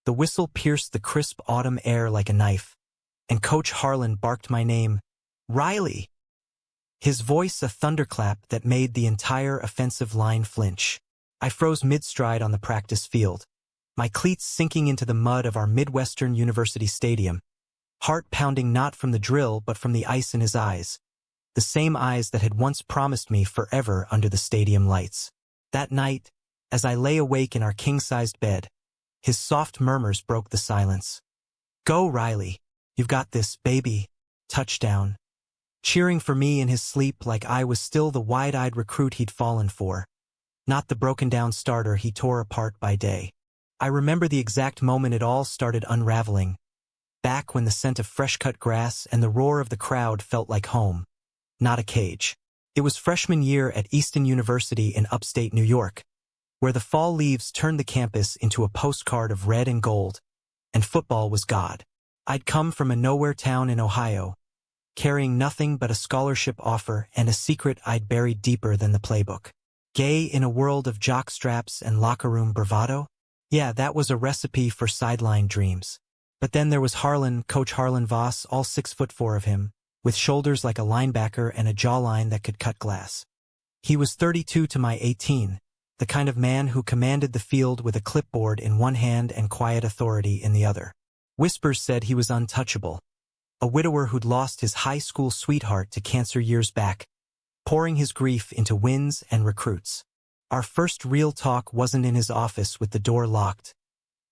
The whistle pierced the crisp autumn air like a knife, and Coach Harlan barked my name, Riley. His voice a thunderclap that made the entire offensive line flinch. I froze mid-stride on the practice field, my cleats sinking into the mud of our Midwestern University stadium, heart pounding not from the drill but from the ice in his eyes, the same eyes that had once promised me forever under the stadium lights. That night, as I lay awake in our king-sized bed, his soft murmurs broke the silence. Go, Riley. You've got this, baby. Touchdown. Cheering for me in his sleep like I was still the wide-eyed recruit he'd fallen for, not the broken-down starter he tore apart by day. I remember the exact moment it all started unraveling, back when the scent of fresh-cut grass and the roar of the crowd felt like home, not a cage. It was freshman year at Easton University in upstate New York, where the fall leaves turned the campus into a postcard of red and gold, and football was God. I'd come from a nowhere town in Ohio, carrying nothing but a scholarship offer and a secret I'd buried deeper than the playbook. Gay in a world of jockstraps and locker room bravado? Yeah, that was a recipe for sideline dreams. But then there was Harlan, Coach Harlan Voss, all 6'4" of him, with shoulders like a linebacker and a jawline that could cut glass. He was 32 to my 18, the kind of man who commanded the field with a clipboard in one hand and quiet authority in the other. Whispers said he was untouchable, a widower who'd lost his high school sweetheart to cancer years back, pouring his grief into wins and recruits. Our first real talk wasn't in his office with the door locked.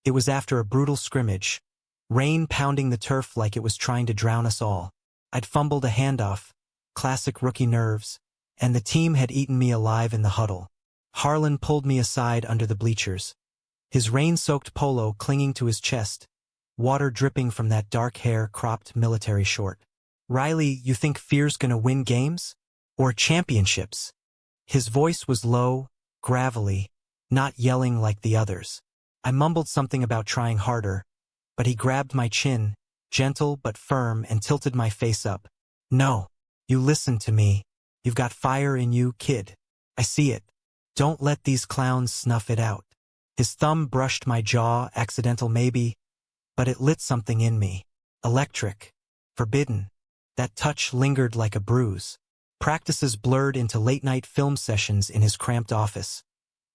It was after a brutal scrimmage, rain pounding the turf like it was trying to drown us all. I'd fumbled a handoff, classic rookie nerves, and the team had eaten me alive in the huddle. Harlan pulled me aside under the bleachers, his rain-soaked polo clinging to his chest, water dripping from that dark hair cropped military short. Riley, you think fear's gonna win games? Or championships? His voice was low, gravelly, not yelling like the others. I mumbled something about trying harder, but he grabbed my chin, gentle but firm, and tilted my face up. No, you listen to me. You've got fire in you, kid. I see it. Don't let these clowns snuff it out. His thumb brushed my jaw, accidental maybe, but it lit something in me. Electric. Forbidden. That touch lingered like a bruise. Practices blurred into late-night film sessions in his cramped office.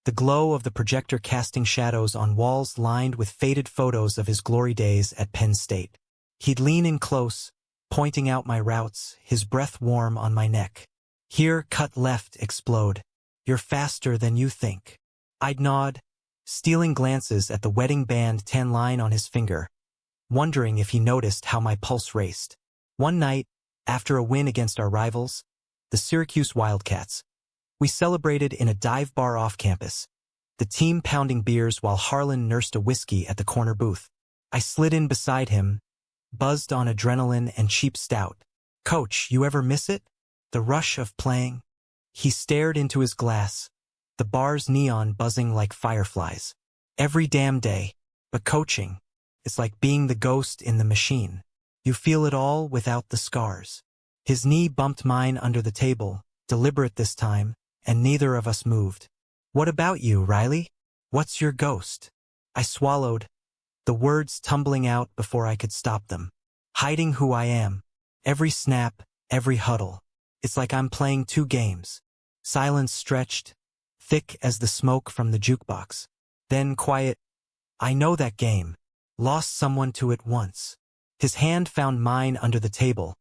The glow of the projector casting shadows on walls lined with faded photos of his glory days at Penn State. He'd lean in close, pointing out my routes, his breath warm on my neck. Here, cut left, explode. You're faster than you think. I'd nod, stealing glances at the wedding band tan line on his finger, wondering if he noticed how my pulse raced. One night, after a win against our rivals, the Syracuse Wildcats, we celebrated in a dive bar off campus, the team pounding beers while Harlan nursed a whiskey at the corner booth. I slid in beside him, buzzed on adrenaline and cheap stout. Coach, you ever miss it? The rush of playing? He stared into his glass, the bar's neon buzzing like fireflies. Every damn day. But coaching, it's like being the ghost in the machine. You feel it all without the scars. His knee bumped mine under the table, deliberate this time, and neither of us moved. What about you, Riley? What's your ghost? I swallowed, the words tumbling out before I could stop them. Hiding who I am. Every snap, every huddle. It's like I'm playing two games. Silence stretched, thick as the smoke from the jukebox. Then quiet. I know that game. Lost someone to it once. His hand found mine under the table,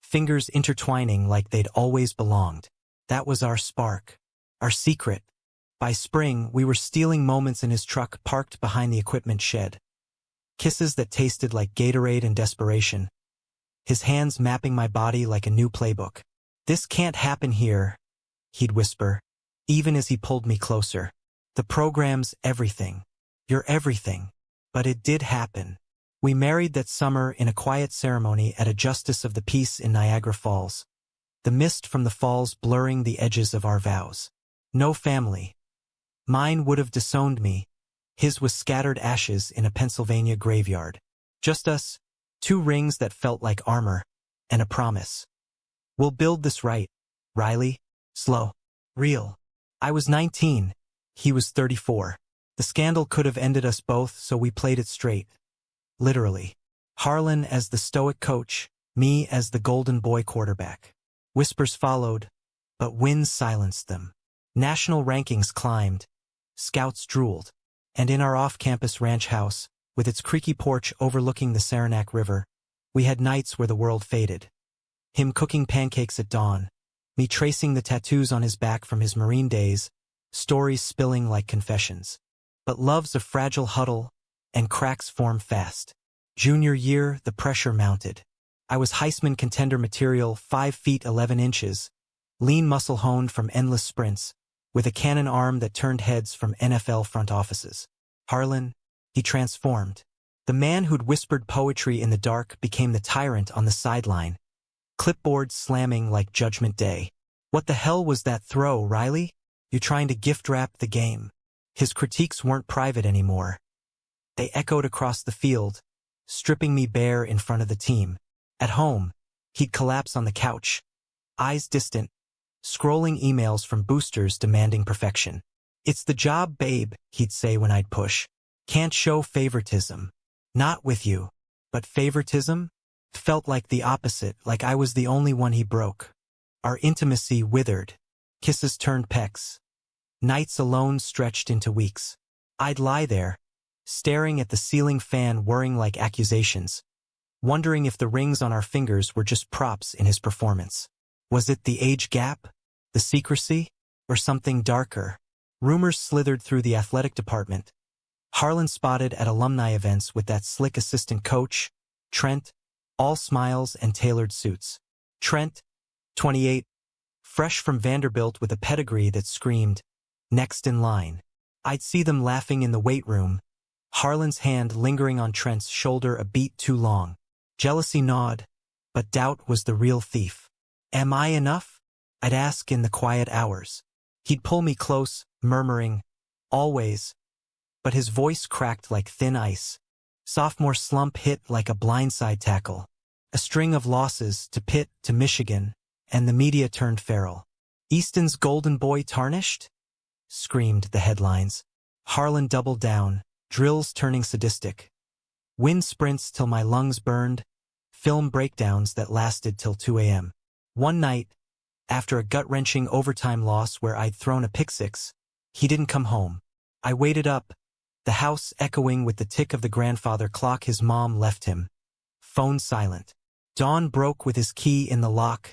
fingers intertwining like they'd always belonged. That was our spark, our secret. By spring, we were stealing moments in his truck parked behind the equipment shed. Kisses that tasted like Gatorade and desperation. His hands mapping my body like a new playbook. This can't happen here, he'd whisper, even as he pulled me closer. The program's everything. You're everything. But it did happen. We married that summer in a quiet ceremony at a Justice of the Peace in Niagara Falls, the mist from the falls blurring the edges of our vows. No family. Mine would have disowned me. His was scattered ashes in a Pennsylvania graveyard. Just us, two rings that felt like armor, and a promise. We'll build this right, Riley. Slow. Real. I was 19. He was 34. The scandal could have ended us both, so we played it straight. Literally. Harlan as the stoic coach, me as the golden boy quarterback. Whispers followed, but wins silenced them. National rankings climbed, scouts drooled, and in our off-campus ranch house, with its creaky porch overlooking the Saranac River, we had nights where the world faded. Him cooking pancakes at dawn, me tracing the tattoos on his back from his Marine days, stories spilling like confessions. But love's a fragile huddle, and cracks form fast. Junior year, the pressure mounted. I was Heisman contender material, 5 feet 11 inches, lean muscle honed from endless sprints, with a cannon arm that turned heads from NFL front offices. Harlan, he transformed. The man who'd whispered poetry in the dark became the tyrant on the sideline, clipboard slamming like Judgment Day. What the hell was that throw, Riley? You trying to gift wrap the game? His critiques weren't private anymore. They echoed across the field, stripping me bare in front of the team. At home, he'd collapse on the couch, eyes distant, scrolling emails from boosters demanding perfection. It's the job, babe, he'd say when I'd push. Can't show favoritism. Not with you. But favoritism? Felt like the opposite, like I was the only one he broke. Our intimacy withered. Kisses turned pecks. Nights alone stretched into weeks. I'd lie there, staring at the ceiling fan whirring like accusations, wondering if the rings on our fingers were just props in his performance. Was it the age gap, the secrecy, or something darker? Rumors slithered through the athletic department. Harlan spotted at alumni events with that slick assistant coach, Trent, all smiles and tailored suits. Trent, 28, fresh from Vanderbilt with a pedigree that screamed, next in line. I'd see them laughing in the weight room, Harlan's hand lingering on Trent's shoulder a beat too long. Jealousy gnawed, but doubt was the real thief. Am I enough? I'd ask in the quiet hours. He'd pull me close, murmuring, always. But his voice cracked like thin ice. Sophomore slump hit like a blindside tackle. A string of losses to Pitt, to Michigan, and the media turned feral. Easton's golden boy tarnished? Screamed the headlines. Harlan doubled down, drills turning sadistic. Wind sprints till my lungs burned, film breakdowns that lasted till 2 a.m. One night, after a gut-wrenching overtime loss where I'd thrown a pick-six, he didn't come home. I waited up, the house echoing with the tick of the grandfather clock his mom left him. Phone silent. Dawn broke with his key in the lock,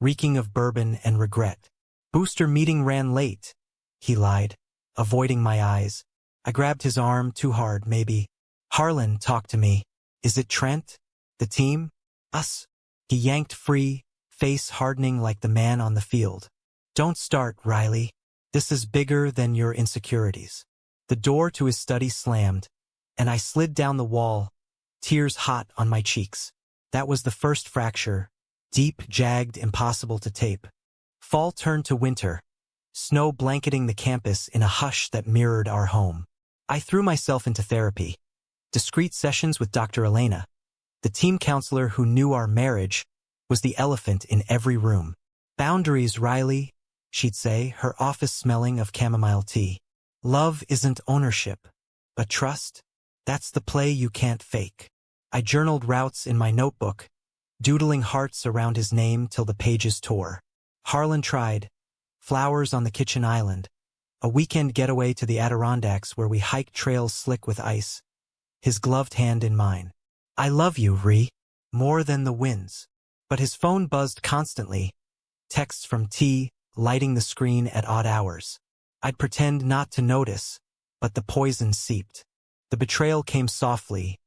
reeking of bourbon and regret. Booster meeting ran late, he lied, avoiding my eyes. I grabbed his arm too hard, maybe. Harlan, talk to me. Is it Trent? The team? Us? He yanked free, face hardening like the man on the field. Don't start, Riley. This is bigger than your insecurities. The door to his study slammed, and I slid down the wall, tears hot on my cheeks. That was the first fracture, deep, jagged, impossible to tape. Fall turned to winter, snow blanketing the campus in a hush that mirrored our home. I threw myself into therapy. Discreet sessions with Dr. Elena, the team counselor who knew our marriage, was the elephant in every room. Boundaries, Riley, she'd say, her office smelling of chamomile tea. Love isn't ownership, but trust, that's the play you can't fake. I journaled routes in my notebook, doodling hearts around his name till the pages tore. Harlan tried, flowers on the kitchen island, a weekend getaway to the Adirondacks where we hiked trails slick with ice, his gloved hand in mine. I love you, Ree, more than the winds. But his phone buzzed constantly, texts from T, lighting the screen at odd hours. I'd pretend not to notice, but the poison seeped. The betrayal came softly,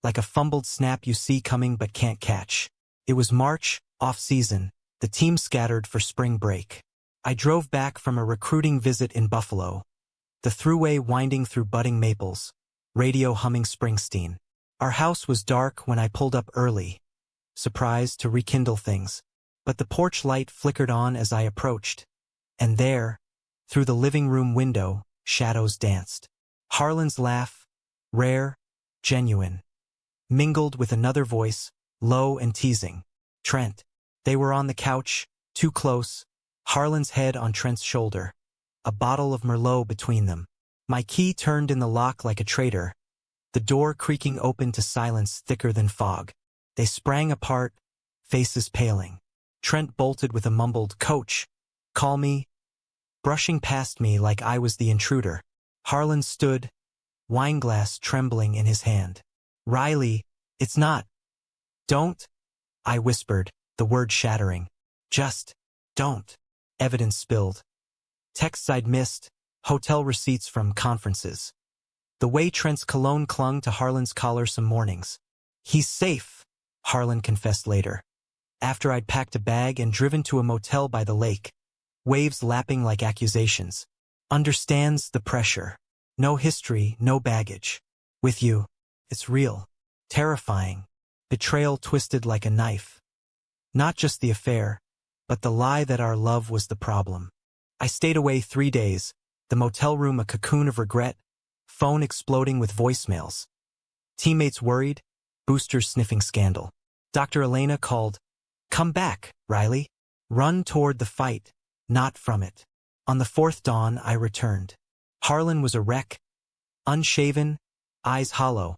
like a fumbled snap you see coming but can't catch. It was March, off-season, the team scattered for spring break. I drove back from a recruiting visit in Buffalo, the thruway winding through budding maples, radio humming Springsteen. Our house was dark when I pulled up early, surprised to rekindle things, but the porch light flickered on as I approached, and there, through the living room window, shadows danced. Harlan's laugh, rare, genuine, mingled with another voice, low and teasing. Trent. They were on the couch, too close, Harlan's head on Trent's shoulder, a bottle of Merlot between them. My key turned in the lock like a traitor, the door creaking open to silence thicker than fog. They sprang apart, faces paling. Trent bolted with a mumbled, "Coach, call me," brushing past me like I was the intruder. Harlan stood, wineglass trembling in his hand. "Riley, it's not." "Don't," I whispered, the word shattering. "Just don't." Evidence spilled. Texts I'd missed, hotel receipts from conferences. The way Trent's cologne clung to Harlan's collar some mornings. "He's safe," Harlan confessed later, after I'd packed a bag and driven to a motel by the lake, waves lapping like accusations. "Understands the pressure. No history, no baggage. With you, it's real. Terrifying. Betrayal twisted like a knife. Not just the affair, but the lie that our love was the problem." I stayed away 3 days, the motel room a cocoon of regret, phone exploding with voicemails. Teammates worried, boosters sniffing scandal. Dr. Elena called, "Come back, Riley." Run toward the fight, not from it. On the 4th dawn, I returned. Harlan was a wreck, unshaven, eyes hollow,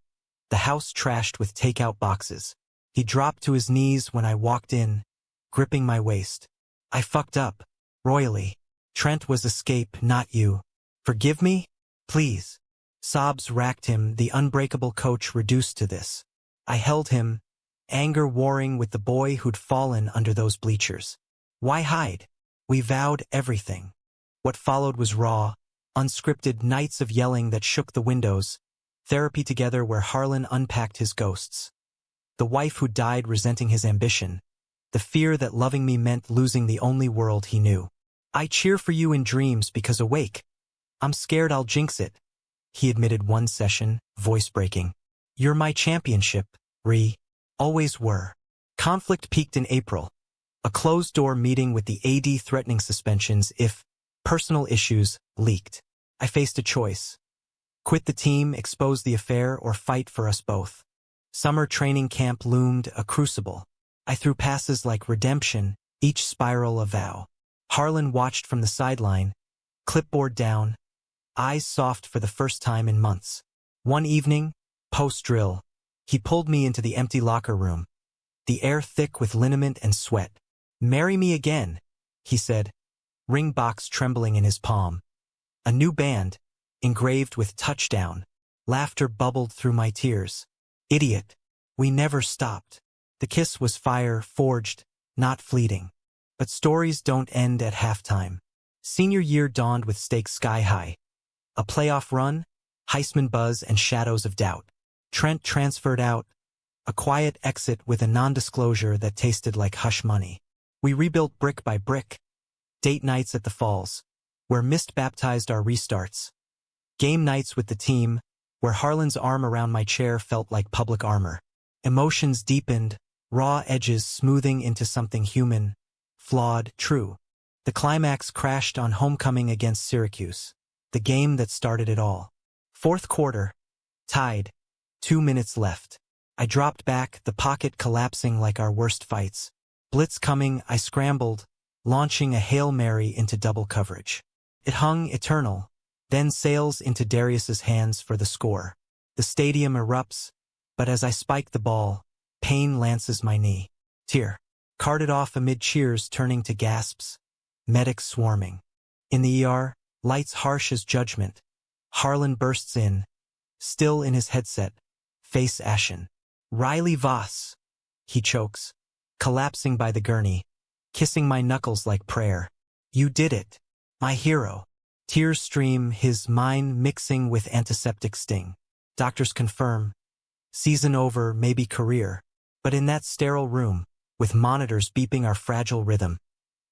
the house trashed with takeout boxes. He dropped to his knees when I walked in, gripping my waist. "I fucked up, royally. Trent was escape, not you. Forgive me? Please." Sobs racked him, the unbreakable coach reduced to this. I held him, anger warring with the boy who'd fallen under those bleachers. Why hide? We vowed everything. What followed was raw, unscripted nights of yelling that shook the windows, therapy together where Harlan unpacked his ghosts. The wife who died resenting his ambition, the fear that loving me meant losing the only world he knew. "I cheer for you in dreams because awake, I'm scared I'll jinx it," he admitted one session, voice breaking. "You're my championship, Ree. Always were." Conflict peaked in April. A closed-door meeting with the AD threatening suspensions if personal issues leaked. I faced a choice. Quit the team, expose the affair, or fight for us both. Summer training camp loomed, a crucible. I threw passes like redemption, each spiral a vow. Harlan watched from the sideline, clipboard down, eyes soft for the first time in months. One evening, post-drill, he pulled me into the empty locker room, the air thick with liniment and sweat. "Marry me again," he said, ring box trembling in his palm. A new band, engraved with touchdown. Laughter bubbled through my tears. "Idiot. We never stopped." The kiss was fire, forged, not fleeting. But stories don't end at halftime. Senior year dawned with stakes sky high. A playoff run, Heisman buzz, and shadows of doubt. Trent transferred out, a quiet exit with a non-disclosure that tasted like hush money. We rebuilt brick by brick. Date nights at the falls, where mist baptized our restarts. Game nights with the team, where Harlan's arm around my chair felt like public armor. Emotions deepened, raw edges smoothing into something human, flawed, true. The climax crashed on homecoming against Syracuse, the game that started it all. 4th quarter, tied, 2 minutes left. I dropped back, the pocket collapsing like our worst fights. Blitz coming, I scrambled, launching a Hail Mary into double coverage. It hung eternal, then sails into Darius's hands for the score. The stadium erupts, but as I spike the ball, pain lances my knee. Tear. Carted off amid cheers turning to gasps. Medics swarming. In the ER, lights harsh as judgment. Harlan bursts in, still in his headset, face ashen. "Riley Voss," he chokes, collapsing by the gurney, kissing my knuckles like prayer. "You did it, my hero." Tears stream, his mind mixing with antiseptic sting. Doctors confirm, season over, maybe career. But in that sterile room, with monitors beeping our fragile rhythm,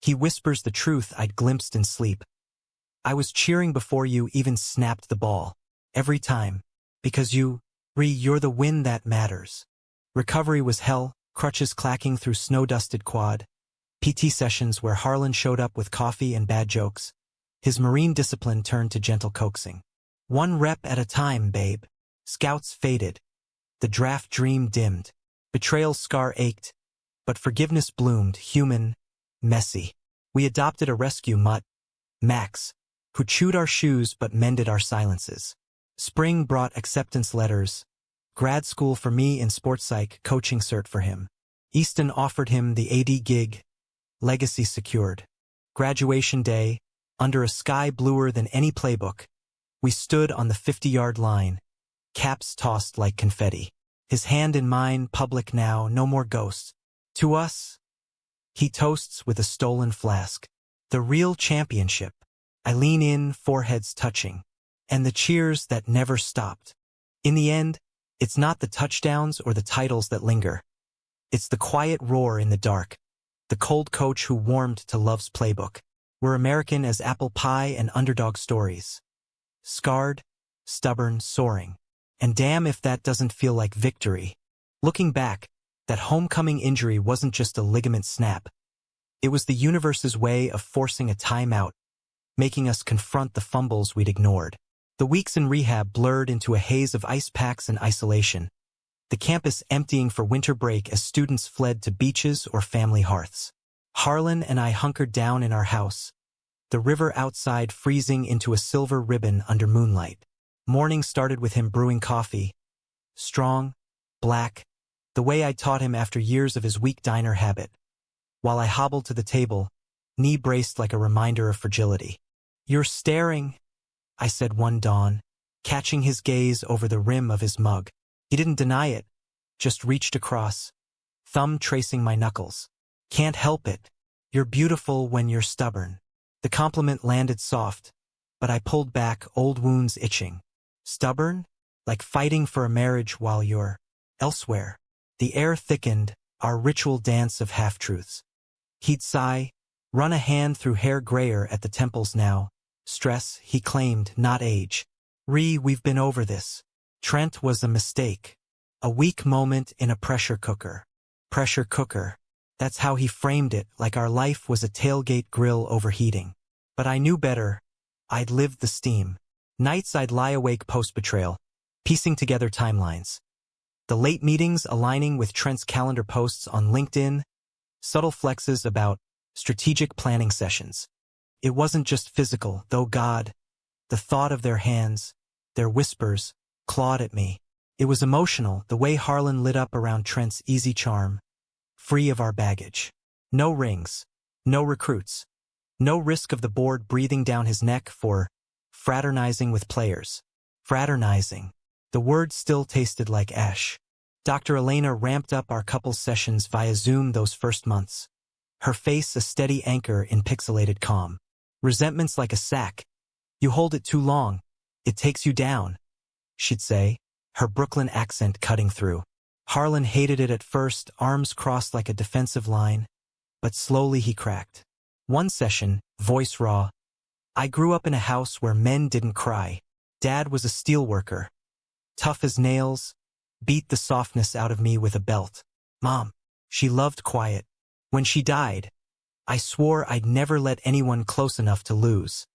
he whispers the truth I'd glimpsed in sleep. "I was cheering before you even snapped the ball. Every time. Because you're the win that matters." Recovery was hell, crutches clacking through snow-dusted quad. PT sessions where Harlan showed up with coffee and bad jokes. His Marine discipline turned to gentle coaxing. "One rep at a time, babe." Scouts faded. The draft dream dimmed. Betrayal's scar ached. But forgiveness bloomed, human, messy. We adopted a rescue mutt, Max, who chewed our shoes but mended our silences. Spring brought acceptance letters, grad school for me in sports psych, coaching cert for him. Easton offered him the AD gig, legacy secured. Graduation day, under a sky bluer than any playbook, we stood on the 50-yard line, caps tossed like confetti. His hand in mine, public now, no more ghosts. To us, he toasts with a stolen flask. The real championship. I lean in, foreheads touching. And the cheers that never stopped. In the end, it's not the touchdowns or the titles that linger. It's the quiet roar in the dark. The cold coach who warmed to love's playbook. We're American as apple pie and underdog stories. Scarred, stubborn, soaring. And damn if that doesn't feel like victory. Looking back, that homecoming injury wasn't just a ligament snap. It was the universe's way of forcing a timeout, making us confront the fumbles we'd ignored. The weeks in rehab blurred into a haze of ice packs and isolation, the campus emptying for winter break as students fled to beaches or family hearths. Harlan and I hunkered down in our house, the river outside freezing into a silver ribbon under moonlight. Morning started with him brewing coffee, strong, black, the way I taught him after years of his weak diner habit, while I hobbled to the table, knee braced like a reminder of fragility. "You're staring," I said one dawn, catching his gaze over the rim of his mug. He didn't deny it, just reached across, thumb tracing my knuckles. "Can't help it. You're beautiful when you're stubborn." The compliment landed soft, but I pulled back, old wounds itching. Stubborn? Like fighting for a marriage while you're elsewhere. The air thickened, our ritual dance of half-truths. He'd sigh, run a hand through hair grayer at the temples now. Stress, he claimed, not age. We've been over this. Trent was a mistake. A weak moment in a pressure cooker. Pressure cooker. That's how he framed it, like our life was a tailgate grill overheating. But I knew better. I'd lived the steam. Nights I'd lie awake post-betrayal, piecing together timelines. The late meetings aligning with Trent's calendar posts on LinkedIn, subtle flexes about strategic planning sessions. It wasn't just physical, though God, the thought of their hands, their whispers, clawed at me. It was emotional, the way Harlan lit up around Trent's easy charm, free of our baggage. No rings, no recruits, no risk of the board breathing down his neck for fraternizing with players. Fraternizing. The word still tasted like ash. Dr. Elena ramped up our couples sessions via Zoom those first months. Her face a steady anchor in pixelated calm. Resentment's like a sack. You hold it too long, it takes you down, she'd say, her Brooklyn accent cutting through. Harlan hated it at first, arms crossed like a defensive line, but slowly he cracked. One session, voice raw. "I grew up in a house where men didn't cry. Dad was a steelworker. Tough as nails, beat the softness out of me with a belt. Mom, she loved quiet. When she died, I swore I'd never let anyone close enough to lose."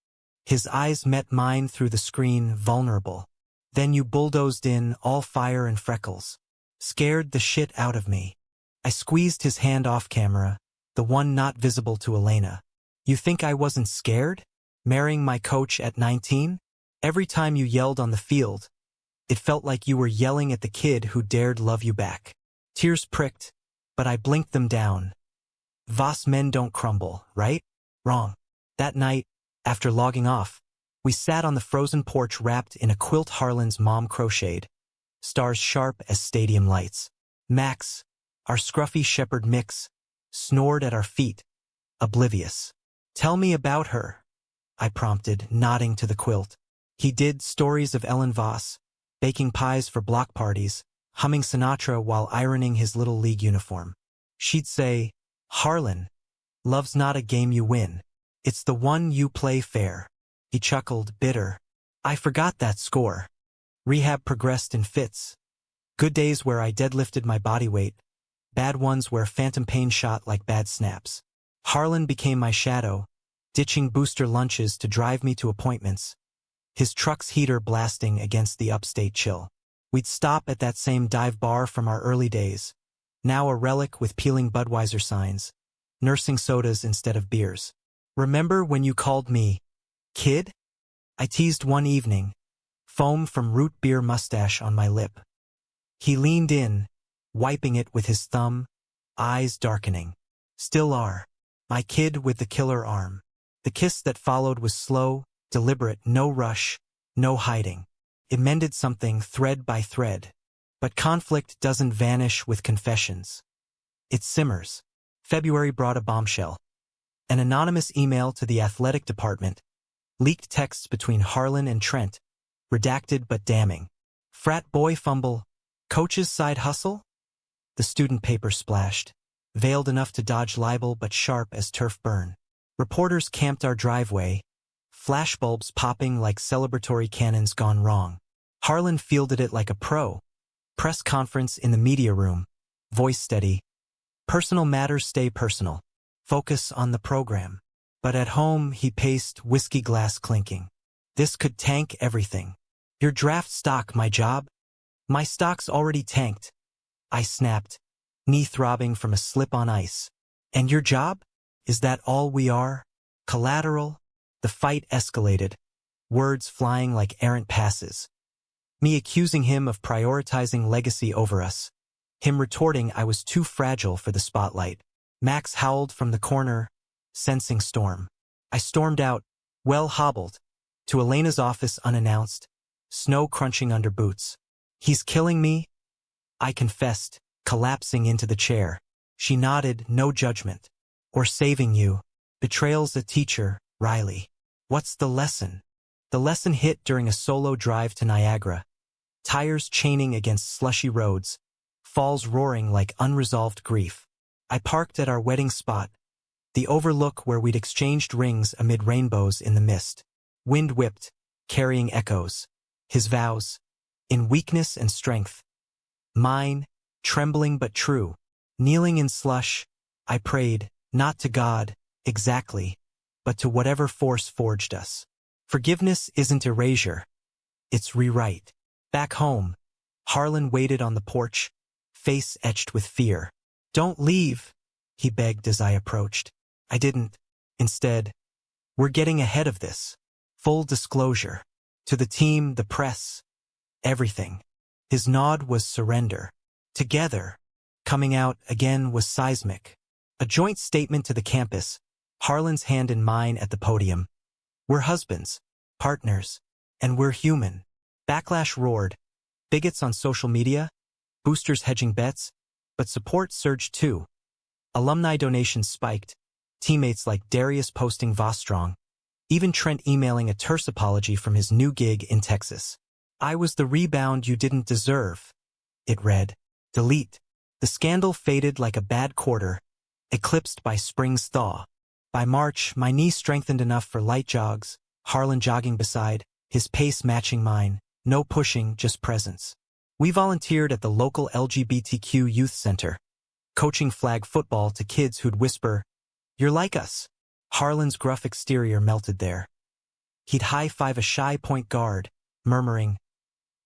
His eyes met mine through the screen, vulnerable. "Then you bulldozed in, all fire and freckles. Scared the shit out of me." I squeezed his hand off camera, the one not visible to Elena. "You think I wasn't scared? Marrying my coach at 19? Every time you yelled on the field, it felt like you were yelling at the kid who dared love you back." Tears pricked, but I blinked them down. Voss men don't crumble, right? Wrong. That night, after logging off, we sat on the frozen porch wrapped in a quilt Harlan's mom crocheted, stars sharp as stadium lights. Max, our scruffy shepherd mix, snored at our feet, oblivious. "Tell me about her," I prompted, nodding to the quilt. He did stories of Ellen Voss, baking pies for block parties, humming Sinatra while ironing his little league uniform. She'd say, "Harlan, love's not a game you win. It's the one you play fair." He chuckled, bitter. I forgot that score. Rehab progressed in fits. Good days where I deadlifted my body weight, bad ones where phantom pain shot like bad snaps. Harlan became my shadow, ditching booster lunches to drive me to appointments, his truck's heater blasting against the upstate chill. We'd stop at that same dive bar from our early days, now a relic with peeling Budweiser signs, nursing sodas instead of beers. "Remember when you called me kid?" I teased one evening, foam from root beer mustache on my lip. He leaned in, wiping it with his thumb, eyes darkening. Still are. My kid with the killer arm. The kiss that followed was slow, deliberate, no rush, no hiding. It mended something thread by thread. But conflict doesn't vanish with confessions. It simmers. February brought a bombshell. An anonymous email to the athletic department. Leaked texts between Harlan and Trent. Redacted but damning. Frat boy fumble. Coach's side hustle? The student paper splashed. Veiled enough to dodge libel but sharp as turf burn. Reporters camped our driveway. Flashbulbs popping like celebratory cannons gone wrong. Harlan fielded it like a pro. Press conference in the media room. Voice steady. Personal matters stay personal. Focus on the program. But at home he paced, whiskey glass clinking. This could tank everything. Your draft stock, my job? My stock's already tanked. I snapped, knee throbbing from a slip on ice. And your job? Is that all we are? Collateral? The fight escalated. Words flying like errant passes. Me accusing him of prioritizing legacy over us. Him retorting I was too fragile for the spotlight. Max howled from the corner, sensing storm. I stormed out, well hobbled, to Elena's office unannounced, snow crunching under boots. He's killing me? I confessed, collapsing into the chair. She nodded, no judgment. Or saving you. Betrayal's a teacher, Riley. What's the lesson? The lesson hit during a solo drive to Niagara. Tires chaining against slushy roads. Falls roaring like unresolved grief. I parked at our wedding spot. The overlook where we'd exchanged rings amid rainbows in the mist. Wind whipped, carrying echoes. His vows. In weakness and strength. Mine, trembling but true. Kneeling in slush, I prayed, not to God, exactly, but to whatever force forged us. Forgiveness isn't erasure. It's rewrite. Back home, Harlan waited on the porch, face etched with fear. Don't leave, he begged as I approached. I didn't. Instead, we're getting ahead of this. Full disclosure. To the team, the press, everything. His nod was surrender. Together. Coming out again was seismic. A joint statement to the campus, Harlan's hand in mine at the podium. We're husbands, partners, and we're human. Backlash roared. Bigots on social media, boosters hedging bets, but support surged too. Alumni donations spiked, teammates like Darius posting Vostrong, even Trent emailing a terse apology from his new gig in Texas. I was the rebound you didn't deserve. It read. Delete. The scandal faded like a bad quarter, eclipsed by spring's thaw. By March, my knee strengthened enough for light jogs, Harlan jogging beside, his pace matching mine, no pushing, just presence. We volunteered at the local LGBTQ youth center, coaching flag football to kids who'd whisper, "You're like us." Harlan's gruff exterior melted there. He'd high-five a shy point guard, murmuring,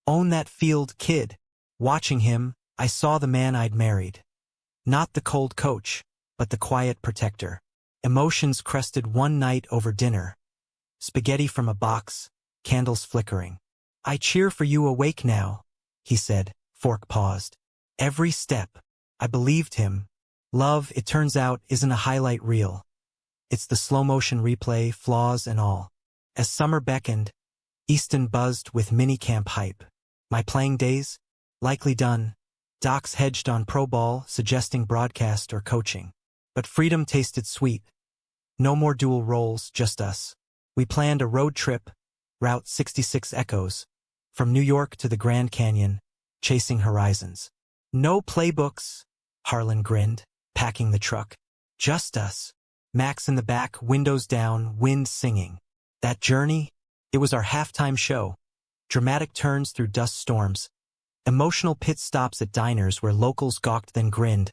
"Own that field, kid." Watching him, I saw the man I'd married. Not the cold coach, but the quiet protector. Emotions crested one night over dinner. Spaghetti from a box, candles flickering. "I cheer for you awake now," he said, fork paused. Every step. I believed him. Love, it turns out, isn't a highlight reel. It's the slow-motion replay, flaws and all. As summer beckoned, Easton buzzed with minicamp hype. My playing days? Likely done. Docs hedged on pro ball, suggesting broadcast or coaching. But freedom tasted sweet. No more dual roles, just us. We planned a road trip, Route 66 Echoes, from New York to the Grand Canyon, chasing horizons. No playbooks, Harlan grinned, packing the truck. Just us. Max in the back, windows down, wind singing. That journey? It was our halftime show. Dramatic turns through dust storms. Emotional pit stops at diners where locals gawked then grinned.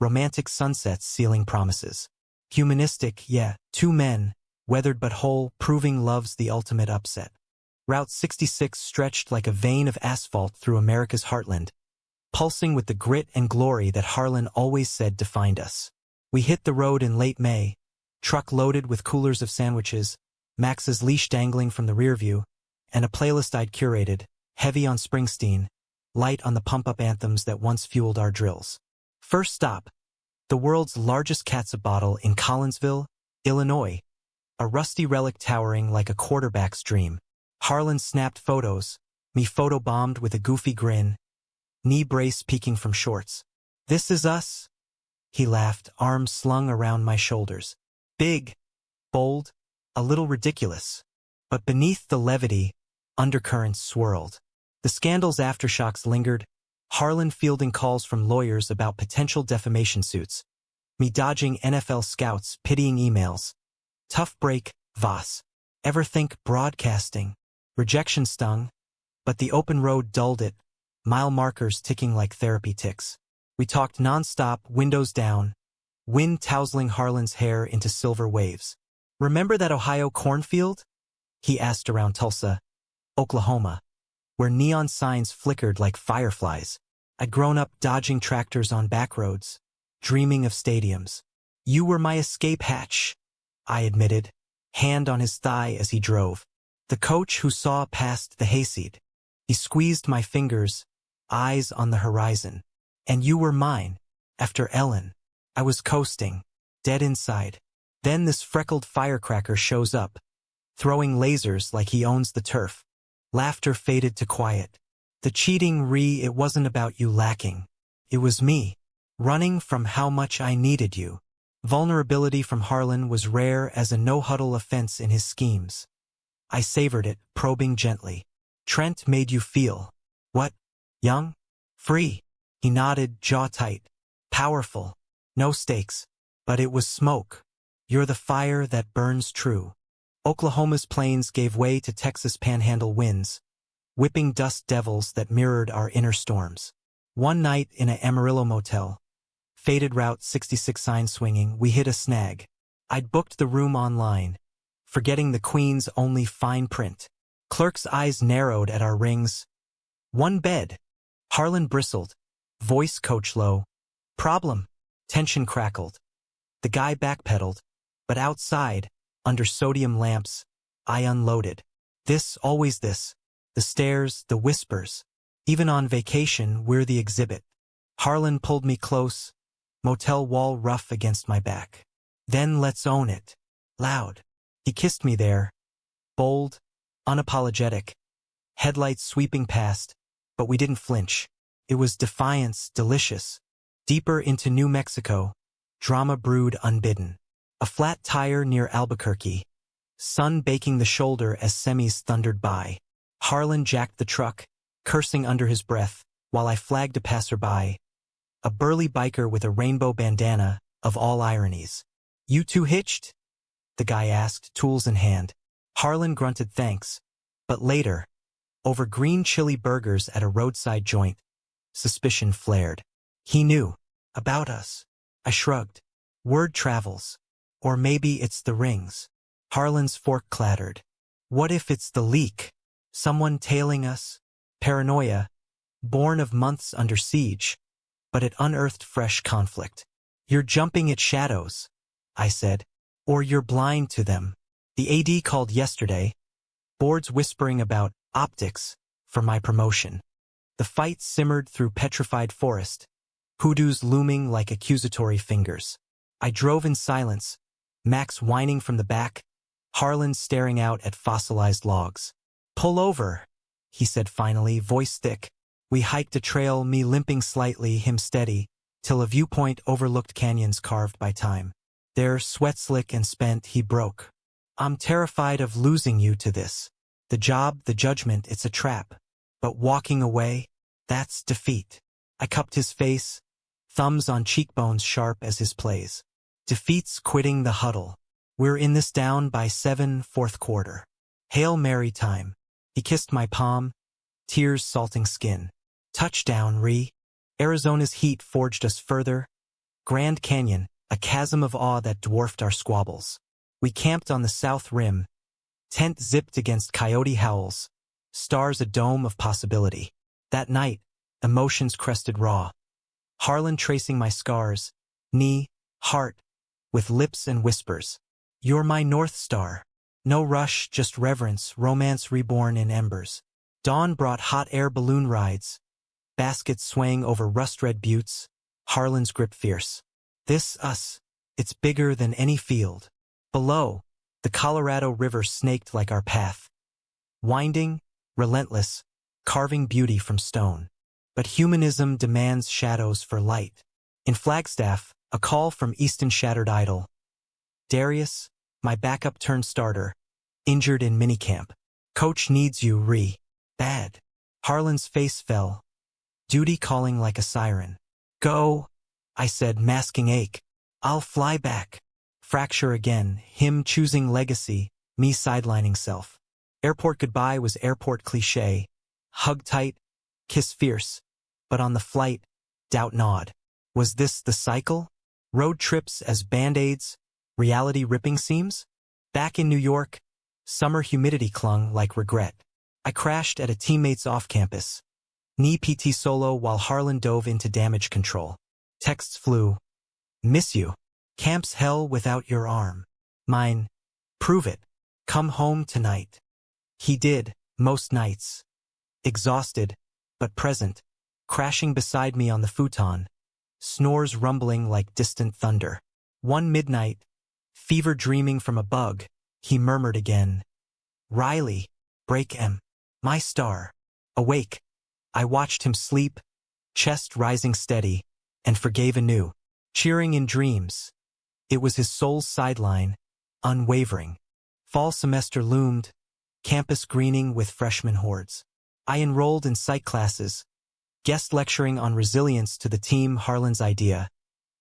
Romantic sunsets sealing promises. Humanistic, yeah, two men, weathered but whole, proving love's the ultimate upset. Route 66 stretched like a vein of asphalt through America's heartland, pulsing with the grit and glory that Harlan always said defined us. We hit the road in late May, truck loaded with coolers of sandwiches, Max's leash dangling from the rear view, and a playlist I'd curated, heavy on Springsteen, light on the pump-up anthems that once fueled our drills. First stop, the world's largest catsup bottle in Collinsville, Illinois, a rusty relic towering like a quarterback's dream. Harlan snapped photos, me photobombed with a goofy grin, knee brace peeking from shorts. "This is us," he laughed, arms slung around my shoulders. Big, bold, a little ridiculous. But beneath the levity, undercurrents swirled. The scandal's aftershocks lingered, Harlan fielding calls from lawyers about potential defamation suits, me dodging NFL scouts, pitying emails. Tough break, Voss. Ever think broadcasting? Rejection stung, but the open road dulled it, mile markers ticking like therapy ticks. We talked nonstop, windows down, wind tousling Harlan's hair into silver waves. "Remember that Ohio cornfield?" he asked, around Tulsa, Oklahoma, where neon signs flickered like fireflies. I'd grown up dodging tractors on back roads, dreaming of stadiums. "You were my escape hatch," I admitted, hand on his thigh as he drove. The coach who saw past the hayseed. He squeezed my fingers, eyes on the horizon. "And you were mine, after Ellen." I was coasting, dead inside. Then this freckled firecracker shows up, throwing lasers like he owns the turf. Laughter faded to quiet. The cheating it wasn't about you lacking. It was me, running from how much I needed you. Vulnerability from Harlan was rare as a no-huddle offense in his schemes. I savored it, probing gently. "Trent made you feel, what? Young? Free?" He nodded, jaw tight. "Powerful. No stakes. But it was smoke. You're the fire that burns true." Oklahoma's plains gave way to Texas panhandle winds, whipping dust devils that mirrored our inner storms. One night in a Amarillo motel, faded Route 66 sign swinging, we hit a snag. I'd booked the room online, forgetting the Queen's only fine print. Clerk's eyes narrowed at our rings. "One bed." Harlan bristled, voice coach low. "Problem." Tension crackled. The guy backpedaled, but outside, under sodium lamps, I unloaded. This, always this. The stares, the whispers. Even on vacation, we're the exhibit. Harlan pulled me close, motel wall rough against my back. "Then let's own it." Loud. He kissed me there. Bold, unapologetic. Headlights sweeping past, but we didn't flinch. It was defiance, delicious. Deeper into New Mexico, drama brewed unbidden. A flat tire near Albuquerque. Sun baking the shoulder as semis thundered by. Harlan jacked the truck, cursing under his breath, while I flagged a passerby. A burly biker with a rainbow bandana, of all ironies. "You two hitched?" the guy asked, tools in hand. Harlan grunted thanks. But later, over green chili burgers at a roadside joint, suspicion flared. He knew about us. I shrugged. Word travels. Or maybe it's the rings. Harlan's fork clattered. What if it's the leak? Someone tailing us? Paranoia, born of months under siege, but it unearthed fresh conflict. "You're jumping at shadows," I said. "Or you're blind to them." The AD called yesterday, boards whispering about optics for my promotion. The fight simmered through petrified forest, hoodoos looming like accusatory fingers. I drove in silence, Max whining from the back, Harlan staring out at fossilized logs. "Pull over," he said finally, voice thick. We hiked a trail, me limping slightly, him steady, till a viewpoint overlooked canyons carved by time. There, sweat-slick and spent, he broke. "I'm terrified of losing you to this. The job, the judgment, it's a trap. But walking away, that's defeat." I cupped his face, thumbs on cheekbones sharp as his plays. "Defeat's quitting the huddle. We're in this down by 7, fourth quarter. Hail Mary time." He kissed my palm, tears salting skin. "Touchdown, Arizona's heat forged us further. Grand Canyon, a chasm of awe that dwarfed our squabbles. We camped on the south rim, tent zipped against coyote howls, stars a dome of possibility. That night, emotions crested raw. Harlan tracing my scars, knee, heart, with lips and whispers. "You're my North Star." No rush, just reverence, romance reborn in embers. Dawn brought hot air balloon rides, baskets swaying over rust-red buttes, Harlan's grip fierce. This, us, it's bigger than any field. Below, the Colorado River snaked like our path. Winding, relentless, carving beauty from stone. But humanism demands shadows for light. In Flagstaff, a call from Easton shattered idol. Darius, my backup turned starter, injured in minicamp. Coach needs you, bad. Harlan's face fell. Duty calling like a siren. Go, I said, masking ache. I'll fly back. Fracture again, him choosing legacy, me sidelining self. Airport goodbye was airport cliché. Hug tight, kiss fierce. But on the flight, doubt nod. Was this the cycle? Road trips as band-aids, reality ripping seams? Back in New York, summer humidity clung like regret. I crashed at a teammate's off-campus. Knee PT solo while Harlan dove into damage control. Texts flew. Miss you. Camp's hell without your arm. Mine. Prove it. Come home tonight. He did, most nights. Exhausted, but present. Crashing beside me on the futon. Snores rumbling like distant thunder. One midnight, fever dreaming from a bug, he murmured again. Riley, break M. My star. Awake. I watched him sleep, chest rising steady, and forgave anew. Cheering in dreams. It was his soul's sideline, unwavering. Fall semester loomed, campus greening with freshman hordes. I enrolled in psych classes, guest lecturing on resilience to the team Harlan's idea,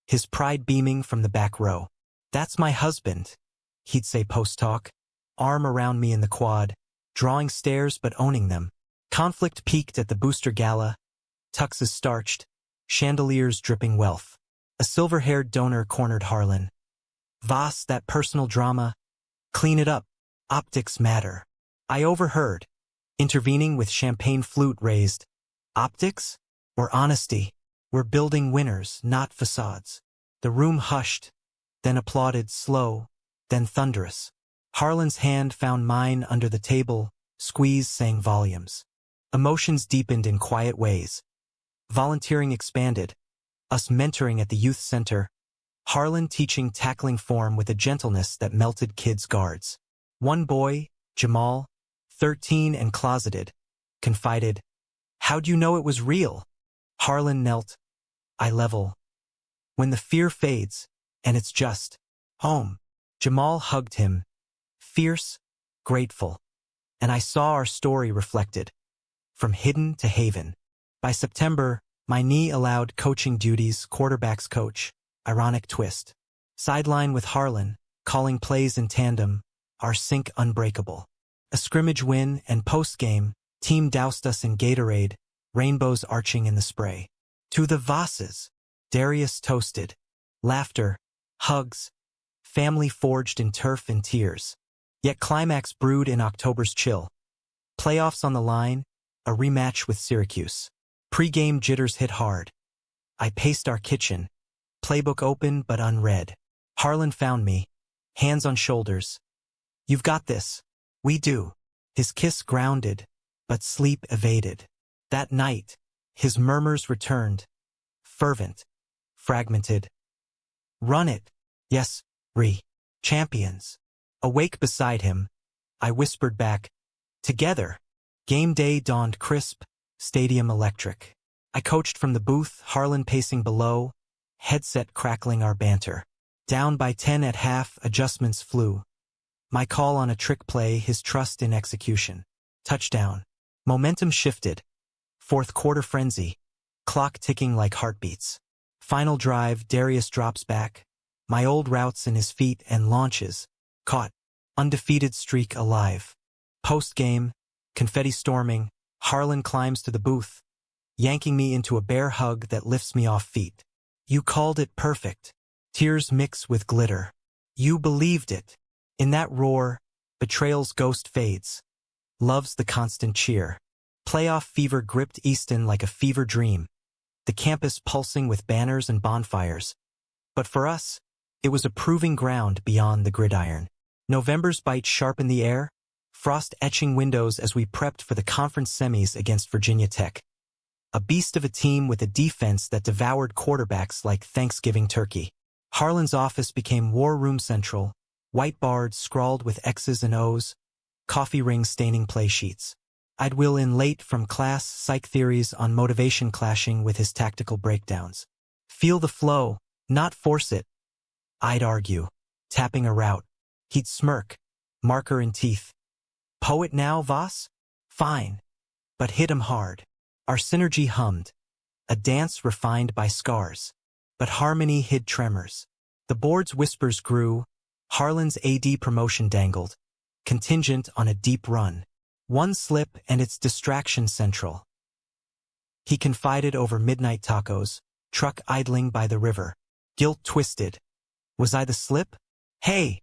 his pride beaming from the back row. That's my husband, he'd say post-talk, arm around me in the quad, drawing stares but owning them. Conflict peaked at the booster gala, tuxes starched, chandeliers dripping wealth. A silver-haired donor cornered Harlan. Voss, that personal drama, clean it up, optics matter. I overheard, intervening with champagne flute raised. Optics? Or honesty? We're building winners, not facades. The room hushed, then applauded slow, then thunderous. Harlan's hand found mine under the table, squeeze sang volumes. Emotions deepened in quiet ways. Volunteering expanded, us mentoring at the youth center, Harlan teaching tackling form with a gentleness that melted kids' guards. One boy, Jamal, 13 and closeted, confided, "How'd you know it was real?" Harlan knelt. I level. When the fear fades, and it's just home. Jamal hugged him, fierce, grateful, and I saw our story reflected, from hidden to haven. By September, my knee allowed coaching duties, quarterback's coach, ironic twist. Sideline with Harlan, calling plays in tandem, our sync unbreakable. A scrimmage win and post-game, team doused us in Gatorade, rainbows arching in the spray. To the Vosses, Darius toasted. Laughter, hugs, family forged in turf and tears. Yet climax brewed in October's chill. Playoffs on the line, a rematch with Syracuse. Pre-game jitters hit hard. I paced our kitchen, playbook open but unread. Harlan found me, hands on shoulders. You've got this. We do. His kiss grounded, but sleep evaded. That night, his murmurs returned, fervent, fragmented. Run it. Yes, champions. Awake beside him, I whispered back, together. Game day dawned crisp, stadium electric. I coached from the booth, Harlan pacing below, headset crackling our banter. Down by 10 at half, adjustments flew. My call on a trick play, his trust in execution. Touchdown. Momentum shifted. Fourth quarter frenzy. Clock ticking like heartbeats. Final drive, Darius drops back. My old routes in his feet and launches. Caught. Undefeated streak alive. Post-game, confetti storming, Harlan climbs to the booth, yanking me into a bear hug that lifts me off feet. You called it perfect. Tears mix with glitter. You believed it. In that roar, betrayal's ghost fades. Love's the constant cheer. Playoff fever gripped Easton like a fever dream. The campus pulsing with banners and bonfires. But for us, it was a proving ground beyond the gridiron. November's bite sharp in the air, frost etching windows as we prepped for the conference semis against Virginia Tech. A beast of a team with a defense that devoured quarterbacks like Thanksgiving turkey. Harlan's office became war room central, whiteboards scrawled with X's and O's, coffee rings staining play sheets. I'd wheel in late from class, psych theories on motivation clashing with his tactical breakdowns. Feel the flow, not force it. I'd argue, tapping a route. He'd smirk, marker in teeth. Poet now, Voss? Fine. But hit him hard. Our synergy hummed, a dance refined by scars. But harmony hid tremors. The board's whispers grew, Harlan's AD promotion dangled, contingent on a deep run. One slip and it's distraction central. He confided over midnight tacos, truck idling by the river. Guilt twisted. Was I the slip? Hey!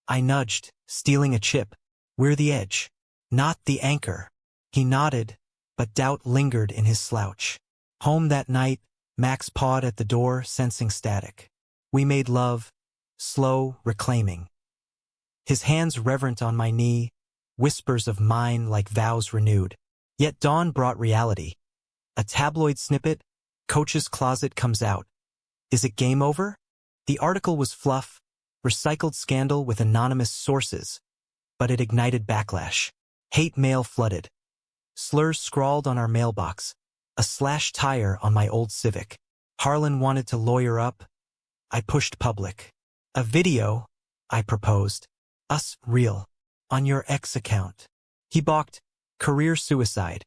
I nudged, stealing a chip. We're the edge, not the anchor. He nodded, but doubt lingered in his slouch. Home that night, Max pawed at the door, sensing static. We made love, slow, reclaiming. His hands reverent on my knee, whispers of mine like vows renewed. Yet dawn brought reality. A tabloid snippet, coach's closet comes out. Is it game over? The article was fluff, recycled scandal with anonymous sources, but it ignited backlash. Hate mail flooded. Slurs scrawled on our mailbox, a slashed tire on my old Civic. Harlan wanted to lawyer up. I pushed public. A video, I proposed. Us, real. On your ex account. He balked, career suicide,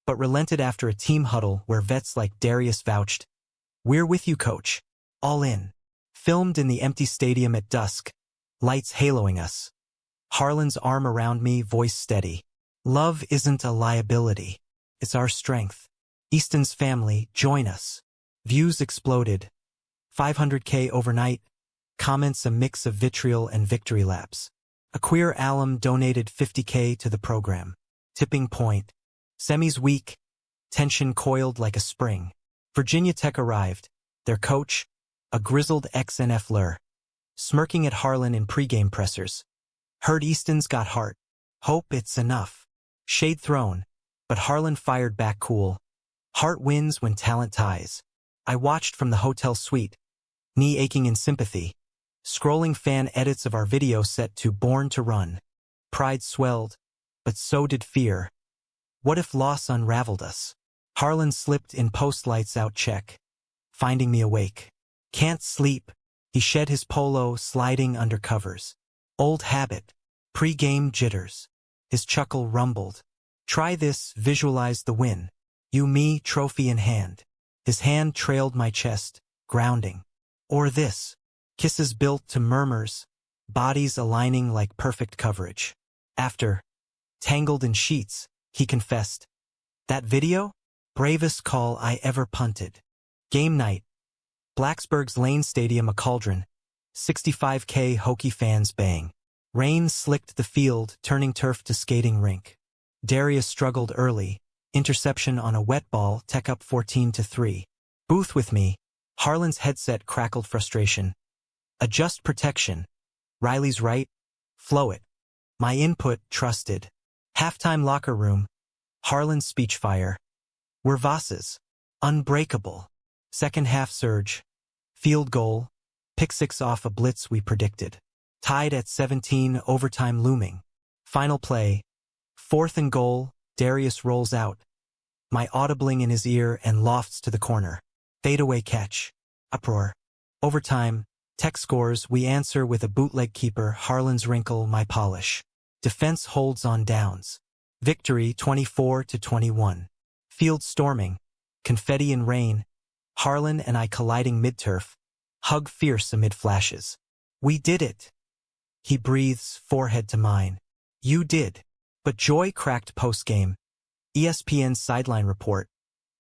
but relented after a team huddle where vets like Darius vouched. We're with you, coach. All in. Filmed in the empty stadium at dusk, lights haloing us. Harlan's arm around me, voice steady. Love isn't a liability. It's our strength. Easton's family, join us. Views exploded. 500K overnight. Comments a mix of vitriol and victory laps. A queer alum donated 50K to the program. Tipping point. Semis week. Tension coiled like a spring. Virginia Tech arrived. Their coach, a grizzled ex-NFLer, smirking at Harlan in pregame pressers. Heard Easton's got heart. Hope it's enough. Shade thrown, but Harlan fired back cool. Heart wins when talent ties. I watched from the hotel suite, knee aching in sympathy, scrolling fan edits of our video set to Born to Run. Pride swelled, but so did fear. What if loss unraveled us? Harlan slipped in post-lights out check, finding me awake. Can't sleep. He shed his polo, sliding under covers. Old habit. Pre-game jitters. His chuckle rumbled. Try this, visualize the win. You, me, trophy in hand. His hand trailed my chest, grounding. Or this. Kisses built to murmurs, bodies aligning like perfect coverage. After, tangled in sheets, he confessed. That video? Bravest call I ever punted. Game night. Blacksburg's Lane Stadium a cauldron. 65K Hokie fans bang. Rain slicked the field, turning turf to skating rink. Darius struggled early. Interception on a wet ball, Tech up 14-3. Booth with me. Harlan's headset crackled frustration. Adjust protection. Riley's right. Flow it. My input, trusted. Halftime locker room. Harlan's speech fire. We're Voss's. Unbreakable. Second half surge. Field goal. Pick six off a blitz we predicted. Tied at 17, overtime looming. Final play. 4th and goal. Darius rolls out. My audibling in his ear and lofts to the corner. Fadeaway catch. Uproar. Overtime. Tech scores. We answer with a bootleg keeper. Harlan's wrinkle, my polish. Defense holds on downs. Victory 24-21. Field storming. Confetti and rain. Harlan and I colliding mid-turf. Hug fierce amid flashes. We did it. He breathes, forehead to mine. You did. But joy cracked post-game. ESPN's sideline report.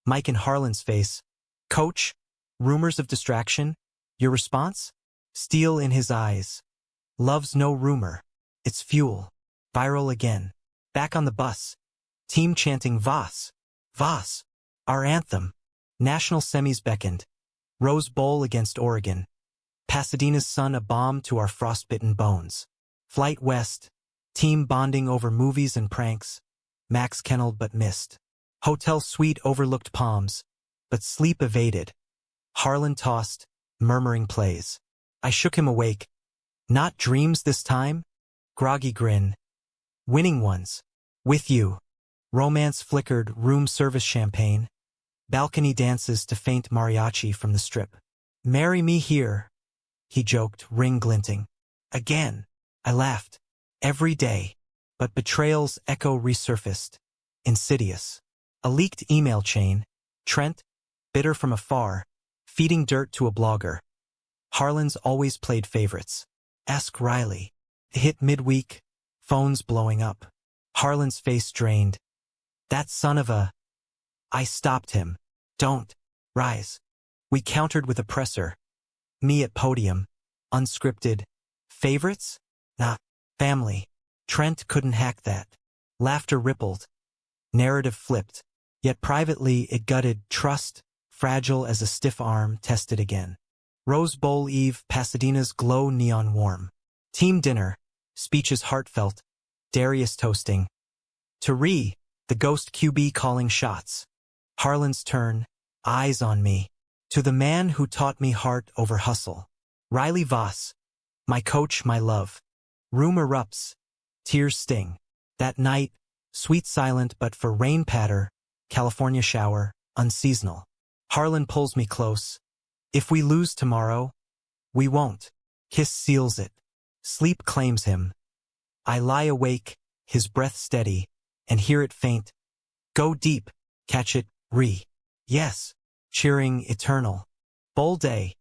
Mike in Harlan's face. Coach, rumors of distraction. Your response? Steel in his eyes. Love's no rumor. It's fuel. Viral again. Back on the bus. Team chanting Voss. Voss. Our anthem. National semis beckoned. Rose Bowl against Oregon. Pasadena's sun a balm to our frostbitten bones. Flight west. Team bonding over movies and pranks. Max kenneled but missed. Hotel suite overlooked palms, but sleep evaded. Harlan tossed, murmuring plays. I shook him awake. Not dreams this time? Groggy grin. Winning ones. With you. Romance flickered, room service champagne. Balcony dances to faint mariachi from the strip. Marry me here, he joked, ring glinting. Again. I laughed. Every day. But betrayal's echo resurfaced. Insidious. A leaked email chain. Trent, bitter from afar, feeding dirt to a blogger. Harlan's always played favorites. Ask Riley. Hit midweek. Phones blowing up. Harlan's face drained. That son of a... I stopped him. Don't. Rise. We countered with a presser. Me at podium. Unscripted. Favorites? Nah. Family. Trent couldn't hack that. Laughter rippled. Narrative flipped. Yet privately it gutted trust, fragile as a stiff arm tested again. Rose Bowl Eve, Pasadena's glow neon warm. Team dinner. Speeches heartfelt. Darius toasting. To the ghost QB calling shots. Harlan's turn. Eyes on me. To the man who taught me heart over hustle. Riley Voss. My coach, my love. Room erupts. Tears sting. That night, sweet silent but for rain patter, California shower, unseasonal. Harlan pulls me close. If we lose tomorrow, we won't. Kiss seals it. Sleep claims him. I lie awake, his breath steady, and hear it faint. Go deep, catch it, Yes. Cheering eternal. Bowl day.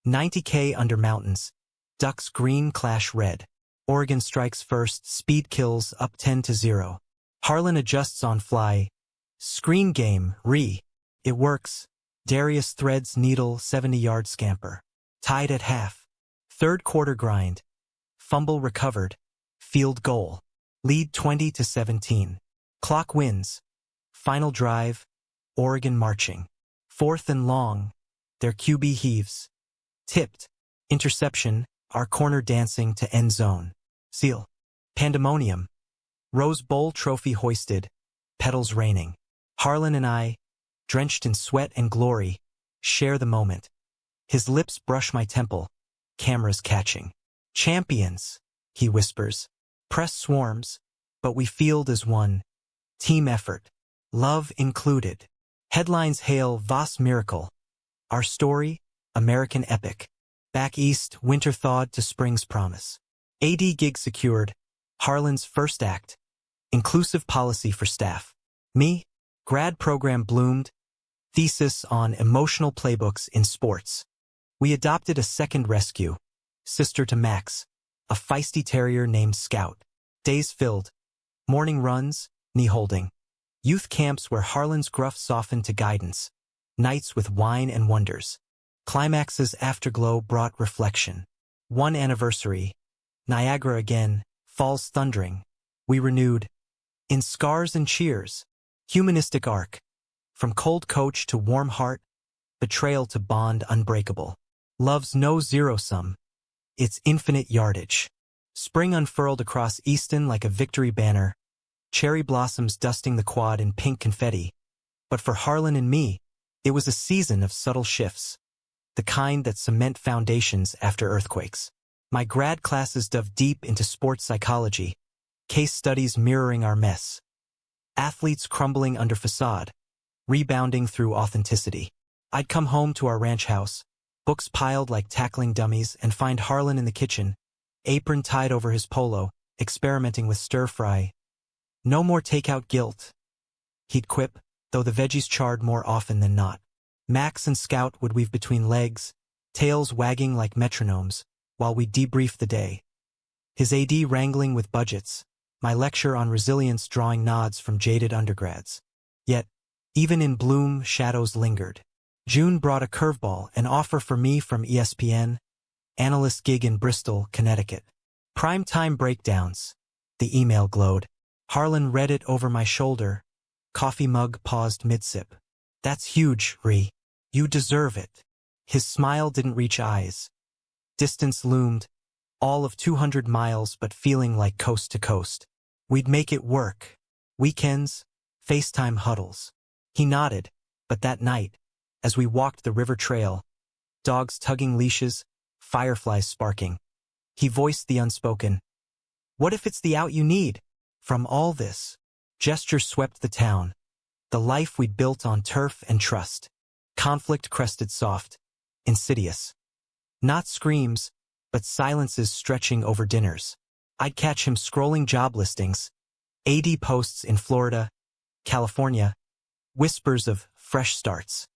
90K under mountains. Ducks green clash red. Oregon strikes first, speed kills up 10-0. Harlan adjusts on fly. Screen game, It works. Darius threads needle 70-yard scamper. Tied at half. Third quarter grind. Fumble recovered. Field goal. Lead 20-17. Clock wins. Final drive. Oregon marching. Fourth and long. Their QB heaves. Tipped. Interception. Our corner dancing to end zone. Seal. Pandemonium. Rose Bowl trophy hoisted. Petals raining. Harlan and I, drenched in sweat and glory, share the moment. His lips brush my temple. Cameras catching. Champions, he whispers. Press swarms, but we field as one. Team effort. Love included. Headlines hail Voss miracle. Our story, American epic. Back east, winter thawed to spring's promise. AD gig secured. Harlan's first act. Inclusive policy for staff. Me, grad program bloomed. Thesis on emotional playbooks in sports. We adopted a second rescue. Sister to Max. A feisty terrier named Scout. Days filled. Morning runs, knee-holding. Youth camps where Harlan's gruff softened to guidance. Nights with wine and wonders. Climax's afterglow brought reflection. One anniversary. Niagara again, falls thundering. We renewed. In scars and cheers. Humanistic arc. From cold coach to warm heart. Betrayal to bond unbreakable. Love's no zero-sum. It's infinite yardage. Spring unfurled across Easton like a victory banner. Cherry blossoms dusting the quad in pink confetti. But for Harlan and me, it was a season of subtle shifts. The kind that cement foundations after earthquakes. My grad classes dove deep into sports psychology. Case studies mirroring our mess. Athletes crumbling under facade. Rebounding through authenticity. I'd come home to our ranch house, books piled like tackling dummies, and find Harlan in the kitchen, apron tied over his polo, experimenting with stir-fry. No more takeout guilt, he'd quip, though the veggies charred more often than not. Max and Scout would weave between legs, tails wagging like metronomes, while we debriefed the day. His AD wrangling with budgets, my lecture on resilience drawing nods from jaded undergrads. Yet, even in bloom, shadows lingered. June brought a curveball, an offer for me from ESPN, analyst gig in Bristol, Connecticut. Primetime breakdowns. The email glowed. Harlan read it over my shoulder. Coffee mug paused mid-sip. That's huge, You deserve it. His smile didn't reach eyes. Distance loomed. all of 200 miles but feeling like coast to coast. We'd make it work. Weekends, FaceTime huddles. He nodded, but that night, as we walked the river trail, dogs tugging leashes, fireflies sparking, he voiced the unspoken. What if it's the out you need? From all this, gestures swept the town, the life we'd built on turf and trust. Conflict crested soft, insidious. Not screams, but silences stretching over dinners. I'd catch him scrolling job listings, AD posts in Florida, California, whispers of fresh starts.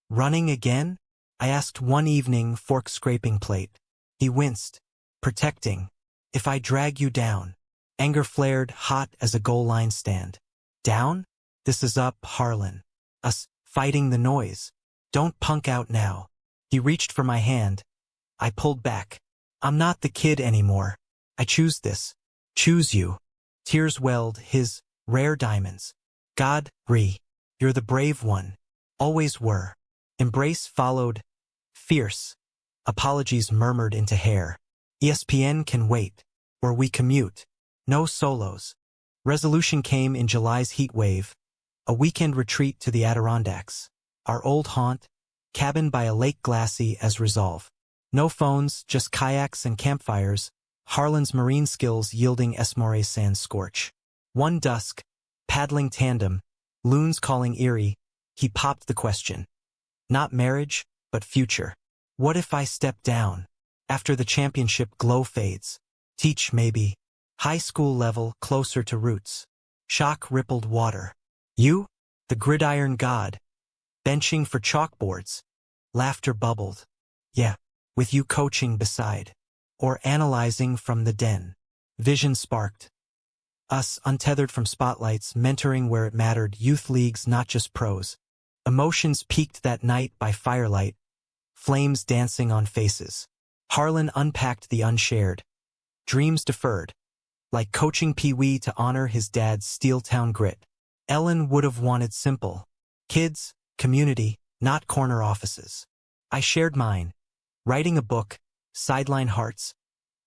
Running again? I asked one evening, fork-scraping plate. He winced, protecting. If I drag you down. Anger flared hot as a goal line stand. Down? This is up, Harlan. Us, fighting the noise. Don't punk out now. He reached for my hand. I pulled back. I'm not the kid anymore. I choose this. Choose you. Tears welled, his rare diamonds. God, you're the brave one. Always were. Embrace followed. Fierce. Apologies murmured into hair. ESPN can wait. Or we commute. No solos. Resolution came in July's heat wave. A weekend retreat to the Adirondacks. Our old haunt, cabin by a lake glassy as resolve. No phones, just kayaks and campfires, Harlan's marine skills yielding Esmore's sand scorch. One dusk, paddling tandem, loons calling eerie, he popped the question. Not marriage, but future. What if I step down? After the championship glow fades. Teach maybe. High school level, closer to roots. Shock rippled water. You? The gridiron god. Benching for chalkboards. Laughter bubbled. Yeah, with you coaching beside. Or analyzing from the den. Vision sparked. Us, untethered from spotlights, mentoring where it mattered, youth leagues, not just pros. Emotions peaked that night by firelight. Flames dancing on faces. Harlan unpacked the unshared. Dreams deferred. Like coaching Pee-wee to honor his dad's Steeltown grit. Ellen would have wanted simple. Kids, community, not corner offices. I shared mine. Writing a book, sideline hearts.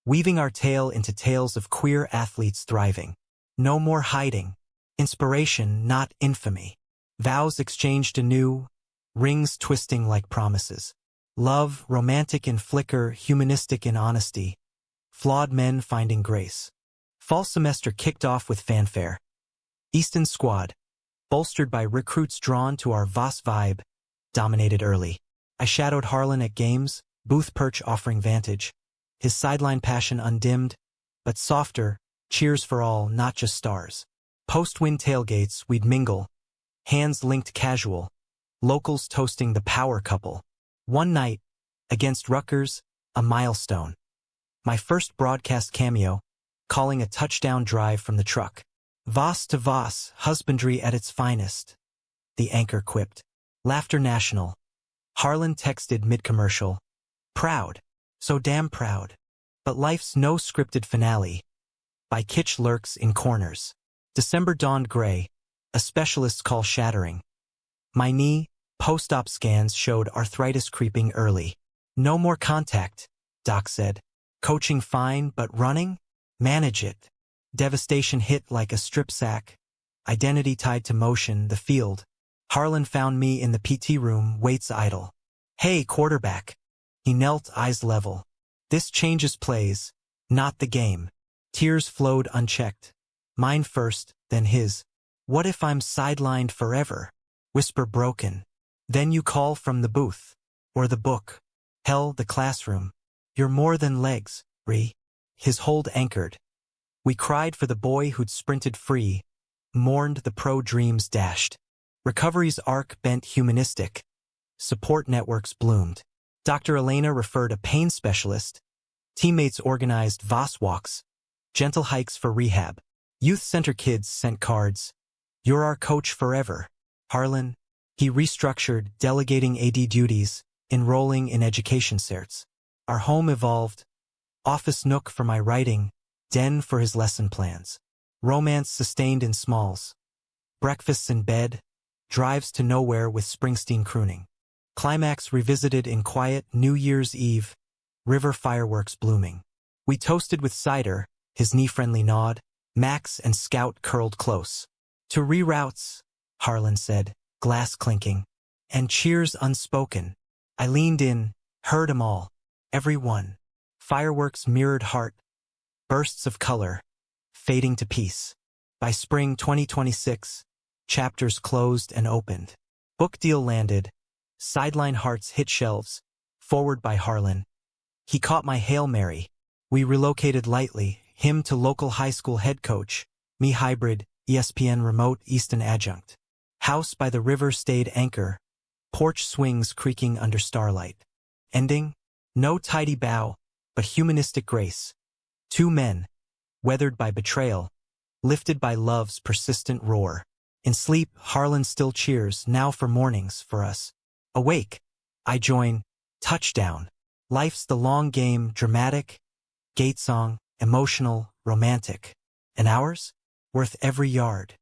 Weaving our tale into tales of queer athletes thriving. No more hiding. Inspiration, not infamy. Vows exchanged anew. Rings twisting like promises. Love, romantic in flicker, humanistic in honesty. Flawed men finding grace. Fall semester kicked off with fanfare. Easton squad, bolstered by recruits drawn to our Voss vibe, dominated early. I shadowed Harlan at games, booth perch offering vantage. His sideline passion undimmed, but softer, cheers for all, not just stars. Post-win tailgates, we'd mingle. Hands linked casual. Locals toasting the power couple. One night, against Rutgers, a milestone. My first broadcast cameo, calling a touchdown drive from the truck. Voss to Voss, husbandry at its finest. The anchor quipped. Laughter national. Harlan texted mid-commercial. Proud. So damn proud. But life's no scripted finale. By Kitsch lurks in corners. December dawned gray. A specialist's call shattering. My knee, post-op scans showed arthritis creeping early. No more contact, doc said. Coaching fine, but running? Manage it. Devastation hit like a strip sack. Identity tied to motion, the field. Harlan found me in the PT room, weights idle. Hey, quarterback. He knelt, eyes level. This changes plays, not the game. Tears flowed unchecked. Mine first, then his. What if I'm sidelined forever? Whisper broken. Then you call from the booth. Or the book. Hell, the classroom. You're more than legs, His hold anchored. We cried for the boy who'd sprinted free. Mourned the pro dreams dashed. Recovery's arc bent humanistic. Support networks bloomed. Dr. Elena referred a pain specialist. Teammates organized Voss walks. Gentle hikes for rehab. Youth center kids sent cards. You're our coach forever. Harlan. He restructured, delegating AD duties, enrolling in education certs. Our home evolved. Office nook for my writing, den for his lesson plans. Romance sustained in smalls. Breakfasts in bed, drives to nowhere with Springsteen crooning. Climax revisited in quiet New Year's Eve, river fireworks blooming. We toasted with cider, his knee-friendly nod, Max and Scout curled close. To reroutes, Harlan said, glass clinking. And cheers unspoken. I leaned in, heard 'em all. Every one. Fireworks mirrored heart. Bursts of color. Fading to peace. By spring 2026, chapters closed and opened. Book deal landed. Sideline hearts hit shelves. Forward by Harlan. He caught my Hail Mary. We relocated lightly, him to local high school head coach, me hybrid, ESPN remote Easton adjunct. House by the river stayed anchor. Porch swings creaking under starlight. Ending? No tidy bow, but humanistic grace. Two men, weathered by betrayal, lifted by love's persistent roar. In sleep, Harlan still cheers, now for mornings, for us. Awake, I join, touchdown. Life's the long game, dramatic, gate song, emotional, romantic. And ours? Worth every yard.